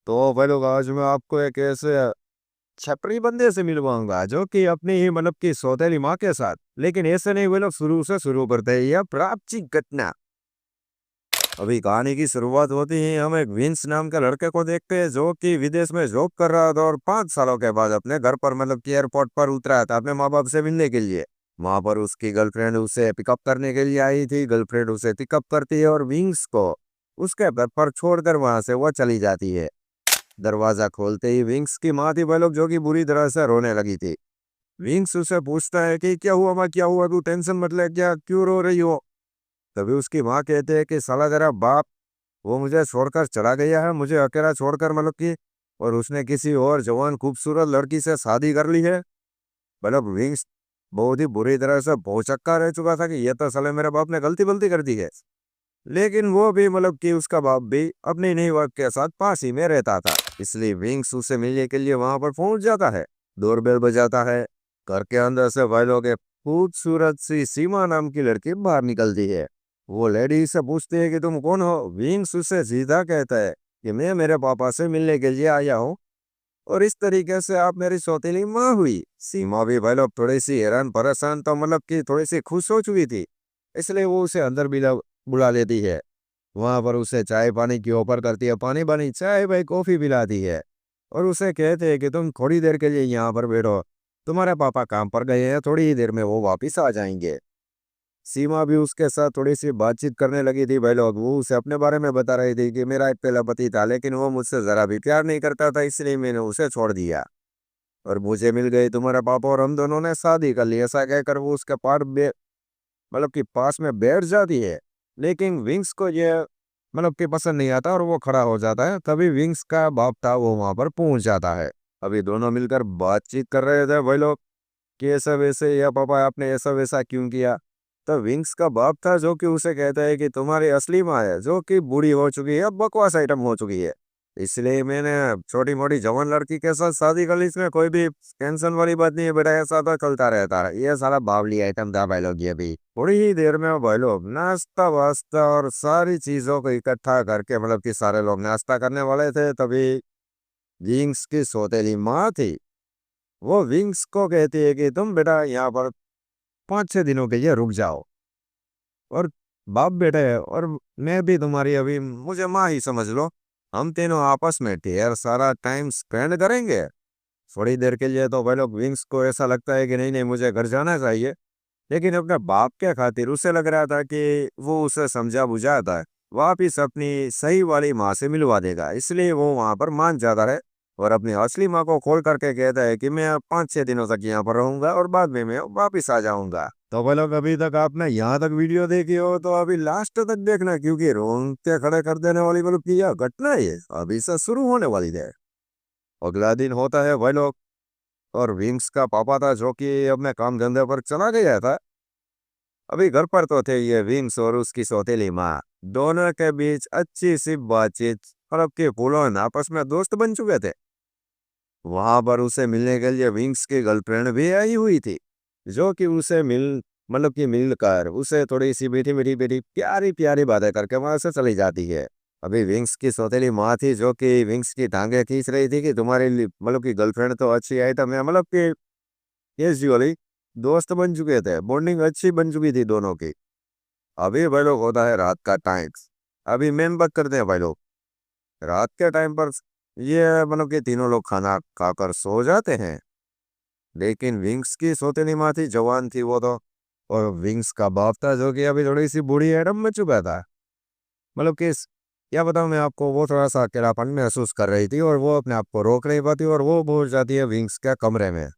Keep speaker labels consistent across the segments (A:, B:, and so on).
A: तो भाई लोग आज मैं आपको एक ऐसे छपरी बंदे से मिलवाऊंगा जो कि अपनी ही मतलब की सौतेली माँ के साथ, लेकिन ऐसे नहीं वो लोग शुरू से शुरू करते हैं। यह प्राप्त घटना। अभी कहानी की शुरुआत होती ही हम एक विंस नाम के लड़के को देखते हैं जो कि विदेश में जॉब कर रहा था और 5 सालों के बाद अपने घर पर मतलब कि एयरपोर्ट पर उतरा था अपने माँ बाप से मिलने के लिए। वहां पर उसकी गर्लफ्रेंड उसे पिकअप करने के लिए आई थी। गर्लफ्रेंड उसे पिकअप करती है और विंग्स को उसके घर पर छोड़कर वहां से वो चली जाती है। दरवाजा खोलते ही विंग्स की माँ थी वह लोग जो कि बुरी तरह से रोने लगी थी। विंग्स उसे पूछता है कि क्या हुआ माँ, क्या हुआ, तू टेंशन मत ले, क्या क्यों रो रही हो। तभी उसकी माँ कहते हैं कि साला तेरा बाप वो मुझे छोड़कर चला गया है, मुझे अकेला छोड़कर मतलब कि, और उसने किसी और जवान खूबसूरत लड़की से शादी कर ली है। मतलब विंग्स बहुत ही बुरी तरह से भौचक्का रह चुका था कि ये तो साले मेरे बाप ने गलती बल्ती कर दी है। लेकिन वो भी मतलब कि उसका बाप भी अपनी नई वाइफ के साथ पास ही में रहता था, इसलिए विंग्स उसे मिलने के लिए वहां पर पहुंच जाता है। डोरबेल बजाता है। घर के अंदर से भाई लोग एक खूबसूरत सी सीमा नाम की लड़की बाहर निकलती है। वो लेडी से पूछती है कि तुम कौन हो। विंग्स उसे सीधा कहता है कि मैं मेरे पापा से मिलने के लिए आया हूँ और इस तरीके से आप मेरी सौतेली माँ हुई। सीमा भी भाई लोग थोड़ी सी हैरान परेशान तो मतलब कि थोड़ी सी खुश हो चुकी थी, इसलिए वो उसे अंदर भी बुला लेती है। वहां पर उसे चाय पानी की ऑफर करती है, पानी बनी चाय भाई कॉफी पिलाती है और उसे कहते हैं कि तुम थोड़ी देर के लिए यहाँ पर बैठो, तुम्हारे पापा काम पर गए हैं, थोड़ी ही देर में वो वापिस आ जाएंगे। सीमा भी उसके साथ थोड़ी सी बातचीत करने लगी थी भाई लोग। वो उसे अपने बारे में बता रही थी कि मेरा एक पहला पति था लेकिन वो मुझसे जरा भी प्यार नहीं करता था, इसलिए मैंने उसे छोड़ दिया और मुझे मिल गई तुम्हारे पापा और हम दोनों ने शादी कर ली। ऐसा कहकर वो उसके मतलब कि पास में बैठ जाती है। लेकिन विंग्स को ये मतलब कि पसंद नहीं आता और वो खड़ा हो जाता है। तभी विंग्स का बाप था वो वहां पर पहुंच जाता है। अभी दोनों मिलकर बातचीत कर रहे थे भाई लोग कि ऐसा वैसे, या पापा आपने ऐसा वैसा क्यों किया। तो विंग्स का बाप था जो कि उसे कहता है कि तुम्हारी असली माँ है जो कि बूढ़ी हो चुकी है, बकवास आइटम हो चुकी है, इसलिए मैंने छोटी मोटी जवान लड़की के साथ शादी कर ली। इसमें कोई भी टेंशन वाली बात नहीं है बेटा, ऐसा तो चलता रहता है। ये सारा बावली आइटम था भाई लोग। ये भी थोड़ी ही देर में भाई लोग नाश्ता वास्ता और सारी चीजों को इकट्ठा करके मतलब कि सारे लोग नाश्ता करने वाले थे। तभी विंग्स की सौतेली माँ थी, वो विंग्स को कहती है कि तुम बेटा यहाँ पर 5-6 दिनों के लिए रुक जाओ और बाप बेटे है और मैं भी तुम्हारी अभी मुझे माँ ही समझ लो। हम तीनों आपस में ढेर सारा टाइम स्पेंड करेंगे। थोड़ी देर के लिए तो भाई लोग विंग्स को ऐसा लगता है कि नहीं नहीं मुझे घर जाना चाहिए, लेकिन अपने बाप के खातिर उसे लग रहा था कि वो उसे समझा बुझाता है वापिस अपनी सही वाली माँ से मिलवा देगा, इसलिए वो वहां पर मान जाता है और अपनी असली माँ को खोल करके कहता है कि मैं 5-6 दिनों तक यहाँ पर रहूंगा और बाद में मैं वापिस आ जाऊंगा। तो भाई लोग अभी तक आपने यहाँ तक वीडियो देखी हो तो अभी लास्ट तक देखना, क्योंकि रोंगटे खड़े कर देने वाली मतलब की यह घटना है अभी से शुरू होने वाली है। अगला दिन होता है भाई लोग और विंग्स का पापा था जो कि अपने काम धंधे पर चला गया था। अभी घर पर तो थे ये विंग्स और उसकी सौतेली माँ। दोनों के बीच अच्छी सी बातचीत और अब के फूलों आपस में दोस्त बन चुके थे। वहां पर उसे मिलने के लिए विंग्स की गर्लफ्रेंड भी आई हुई थी जो कि उसे मतलब कि मिलकर उसे थोड़ी सी मीठी मीठी मीठी प्यारी प्यारी बातें करके वहां से चली जाती है। अभी विंग्स की सौतेली माँ थी जो कि विंग्स की टांगे खींच रही थी कि तुम्हारी मतलब कि गर्लफ्रेंड तो अच्छी आइटम है, मतलब कि कैजुअली दोस्त बन चुके थे, बॉन्डिंग अच्छी बन चुकी थी दोनों की। अभी भाई लोग होता है रात का टाइम। अभी मेन बात करते हैं भाई लोग रात के टाइम पर। ये मतलब कि तीनों लोग खाना खाकर सो जाते हैं, लेकिन विंग्स की सौतेली माँ थी, जवान थी वो तो, और विंग्स का बाप था जो कि अभी थोड़ी सी बूढ़ी एडम में चुका था। मतलब कि क्या बताऊं मैं आपको, वो थोड़ा सा अकेलापन महसूस कर रही थी और वो अपने आप को रोक नहीं पाती और वो पहुंच जाती है विंग्स के कमरे में।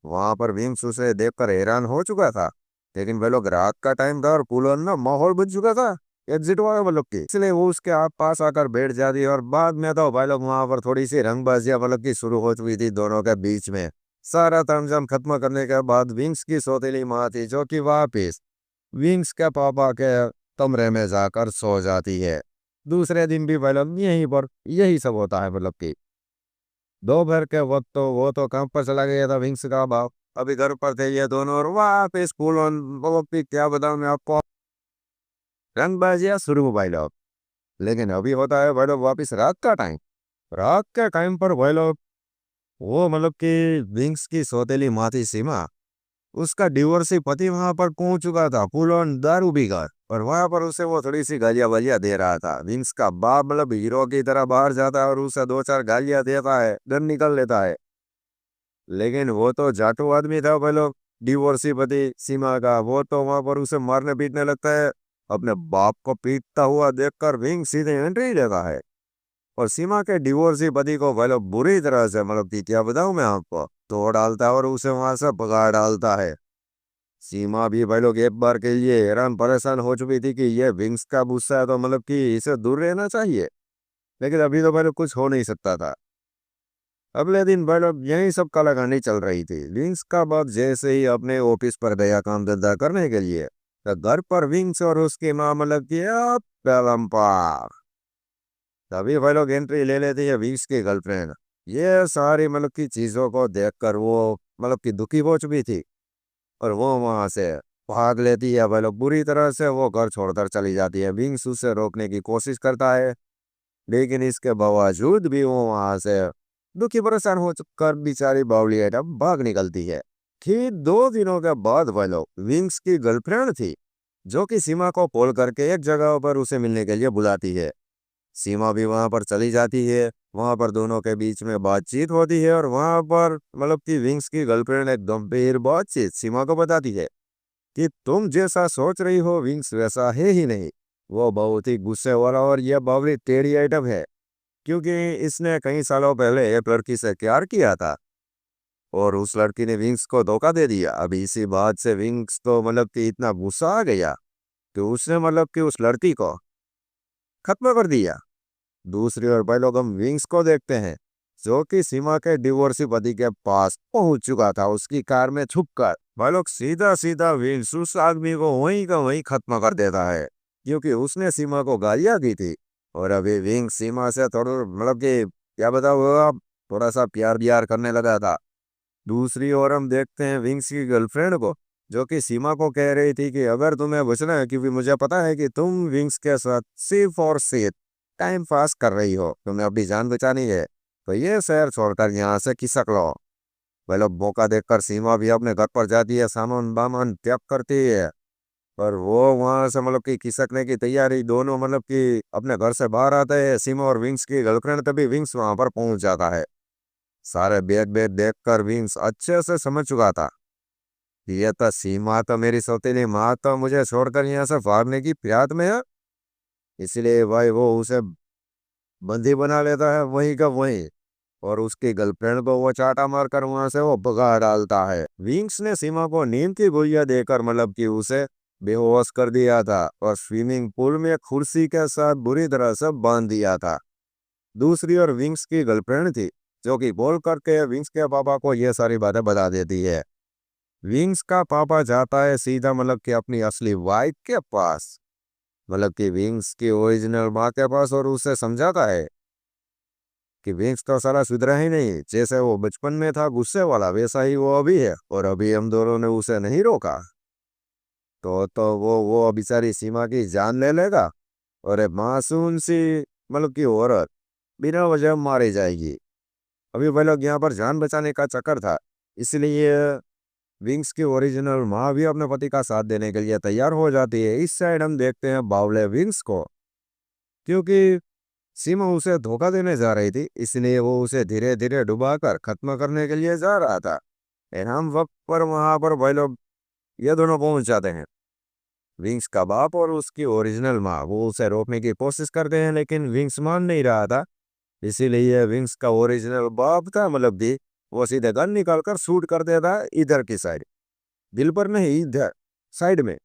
A: वहां पर विंग्स उसे देखकर हैरान हो चुका था, लेकिन वे लोग रात का टाइम था और कूलर ना माहौल बन चुका था एग्जिट वाला मतलब की, इसलिए वो उसके आप पास आकर बैठ जाती और बाद में तो भाई लोग वहां पर थोड़ी सी रंगबाजियां मतलब की शुरू हो चुकी थी दोनों के बीच में। सारा तामझाम खत्म करने के बाद विंग्स की सौतेली माँ थी जो कि वापिस विंग्स के पापा के कमरे में जाकर सो जाती है। दूसरे दिन भी भाई लोग यहीं पर यही सब होता है, मतलब की दोपहर के वक्त तो वो तो काम पर चला गया था विंग्स का बाप। अभी घर पर थे ये दोनों और वहां पे स्कूल वो भी क्या बताऊं मैं आपको, रंगबाजियां शुरू भाई लोग। लेकिन अभी होता है भाई लोग वापिस रात का टाइम। रात के टाइम पर भाई लोग वो मतलब कि विंग्स की सौतेली माँ थी सीमा, उसका डिवोर्सी पति वहां पर पहुंच चुका था, फुल ऑन दारू पीकर, और वहां पर उसे वो थोड़ी सी गालियां वालियां दे रहा था। विंग्स का बाप मतलब हीरो की तरह बाहर जाता है और उसे दो चार गालियां देता है, डर निकल लेता है। लेकिन वो तो जाटू आदमी था भाई लोग, डिवोर्सी पति सीमा का, वो तो वहां पर उसे मारने पीटने लगता है। अपने बाप को पीटता हुआ देखकर विंग सीधे एंट्री लेता है और सीमा के डिवोर्सी पति को भाई लोग बुरी तरह से मतलब कि क्या बताऊं मैं आपको, तोड़ डालता है और उसे वहां से भगा डालता है। सीमा भी भाई लोग एक बार के लिए हैरान परेशान हो चुकी थी कि ये विंग्स का गुस्सा है तो मतलब कि इसे दूर रहना चाहिए, लेकिन अभी तो भाई लोग कुछ हो नहीं सकता था। अगले दिन भाई लोग यही सब कलाकानी चल रही थी। विंग्स का बाप जैसे ही अपने ऑफिस पर गया काम धंधा करने के लिए, तो घर पर विंग्स और उसकी माँ मतलब कि अब परम्पार, तभी भाई लोग एंट्री ले लेती है विंग्स की गर्लफ्रेंड। ये सारी मतलब की चीजों को देखकर वो मतलब कि दुखी हो चुकी थी और वो वहां से भाग लेती है भाई लोग, बुरी तरह से वो घर छोड़कर चली जाती है। विंग्स उसे रोकने की कोशिश करता है, लेकिन इसके बावजूद भी वो वहां से दुखी परेशान हो कर बेचारी बावली आइटम भाग निकलती है। फिर 2 दिनों के बाद भाई लोग विंग्स की गर्लफ्रेंड थी, जो कि सीमा को कॉल करके एक जगह पर उसे मिलने के लिए बुलाती है। सीमा भी वहां पर चली जाती है। वहां पर दोनों के बीच में बातचीत होती है और वहां पर मतलब कि विंग्स की गर्लफ्रेंड एक गंभीर बातचीत सीमा को बताती है कि तुम जैसा सोच रही हो विंग्स वैसा है ही नहीं। वो बहुत ही गुस्से वाला और यह बावली टेढ़ी आइटम है, क्योंकि इसने कई सालों पहले एक लड़की से प्यार किया था और उस लड़की ने विंग्स को धोखा दे दिया। अभी इसी बात से विंग्स को मतलब कि इतना गुस्सा आ गया कि उसने मतलब कि उस लड़की को खत्म कर दिया। दूसरी ओर भाई लोग हम विंग्स को देखते हैं, जो कि सीमा के डिवोर्सी पति के पास पहुंच चुका था उसकी कार में छुपकर। भाई लोग सीधा सीधा विंग्स उस आदमी को वहीं का वहीं खत्म कर देता है, क्योंकि उसने सीमा को गालियां दी थी। और अभी विंग्स सीमा से थोड़ा मतलब कि क्या बताओ आप, थोड़ा सा प्यार व्यार करने लगा था। दूसरी ओर हम देखते हैं विंग्स की गर्लफ्रेंड को, जो कि सीमा को कह रही थी कि अगर तुम्हें बचना है, क्योंकि मुझे पता है कि तुम विंग्स के साथ सिर्फ और सिर्फ टाइम पास कर रही हो, तुम्हें अपनी जान बचानी है, तो ये शहर छोड़कर यहाँ से खिसक लो। वह लोग मौका देखकर सीमा भी अपने घर पर जाती है, सामान बामान त्याग करती है और वो वहां से मतलब कि खिसकने की तैयारी, दोनों मतलब कि अपने घर से बाहर आते हैं, सीमा और विंग्स की गर्लफ्रेंड। तभी विंग्स वहां पर पहुंच जाता है। सारे बैग बैग देखकर विंग्स अच्छे से समझ चुका था कि ये तो सीमा तो मेरी सौतेली माँ तो मुझे छोड़कर यहाँ से भागने की फिराक में है। इसलिए भाई वो उसे बंदी बना लेता है वहीं का वहीं, और उसकी गर्लफ्रेंड को वो चाटा मारकर वहां से वो भगा डालता है। विंग्स ने सीमा को नींद की गोलियां देकर मतलब कि उसे बेहोश कर दिया था और स्विमिंग पूल में कुर्सी के साथ बुरी तरह से बांध दिया था। दूसरी ओर विंग्स की गर्लफ्रेंड थी, जो कि बोल करके विंग्स के पापा को ये सारी बातें बता देती है। विंग्स का पापा जाता है सीधा मतलब कि अपनी असली वाइफ के पास, मतलब कि विंग्स की ओरिजिनल माँ के पास, और उसे समझाता है कि विंग्स तो सारा सुधरा ही नहीं, जैसे वो बचपन में था गुस्से वाला वैसा ही वो अभी है, और अभी हम दोनों ने उसे नहीं रोका तो वो बेचारी सीमा की जान ले लेगा और एक मासूम सी मतलब की औरत बिना वजह मारी जाएगी। अभी वह लोग यहाँ पर जान बचाने का चक्कर था, इसलिए विंग्स की ओरिजिनल माँ भी अपने पति का साथ देने के लिए तैयार हो जाती है। इस साइड हम देखते हैं बावले विंग्स को, क्योंकि सीमा उसे धोखा देने जा रही थी, इसलिए वो उसे धीरे धीरे डुबाकर खत्म करने के लिए जा रहा था। और हम वक्त पर वहां पर भाई लोग ये दोनों पहुंच जाते हैं। विंग्स का बाप और उसकी ओरिजिनल माँ वो उसे रोकने की कोशिश करते हैं, लेकिन विंग्स मान नहीं रहा था। इसीलिए विंग्स का ओरिजिनल बाप था मतलब भी, वो सीधे गन निकाल कर शूट कर देता है इधर की साइड, दिल पर नहीं, इधर साइड में।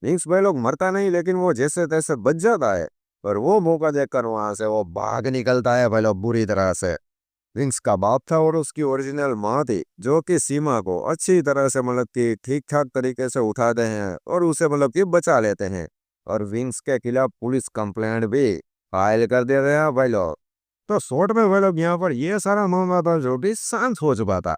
A: विंग्स भाई लोग मरता नहीं, लेकिन वो जैसे तैसे बच जाता है और वो मौका देखकर वहां से वो भाग निकलता है भाई लोग बुरी तरह से। विंग्स का बाप था और उसकी ओरिजिनल माँ थी, जो कि सीमा को अच्छी तरह से मतलब कि ठीक ठाक तरीके से उठाते हैं और उसे मतलब कि बचा लेते हैं, और विंग्स के खिलाफ पुलिस कंप्लेंट भी फाइल कर देते हैं भाई लोग। तो शॉर्ट में भाई लोग यहाँ पर ये सारा मामला था जो कि शांत हो चुका था,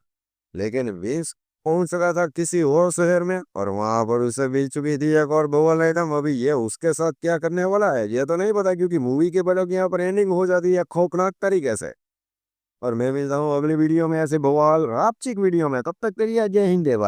A: लेकिन विंग्स पहुंच चुका था किसी और शहर में और वहां पर उसे मिल चुकी थी एक और बवाल आइटम। अभी ये उसके साथ क्या करने वाला है ये तो नहीं पता, क्योंकि मूवी के बड़ों की यहाँ पर एंडिंग हो जाती है खौफनाक तरीके से। और मैं मिलता हूँ अगली वीडियो में ऐसे बवाल रापचिक वीडियो में, तब तक के लिए जय हिंद जय भारत।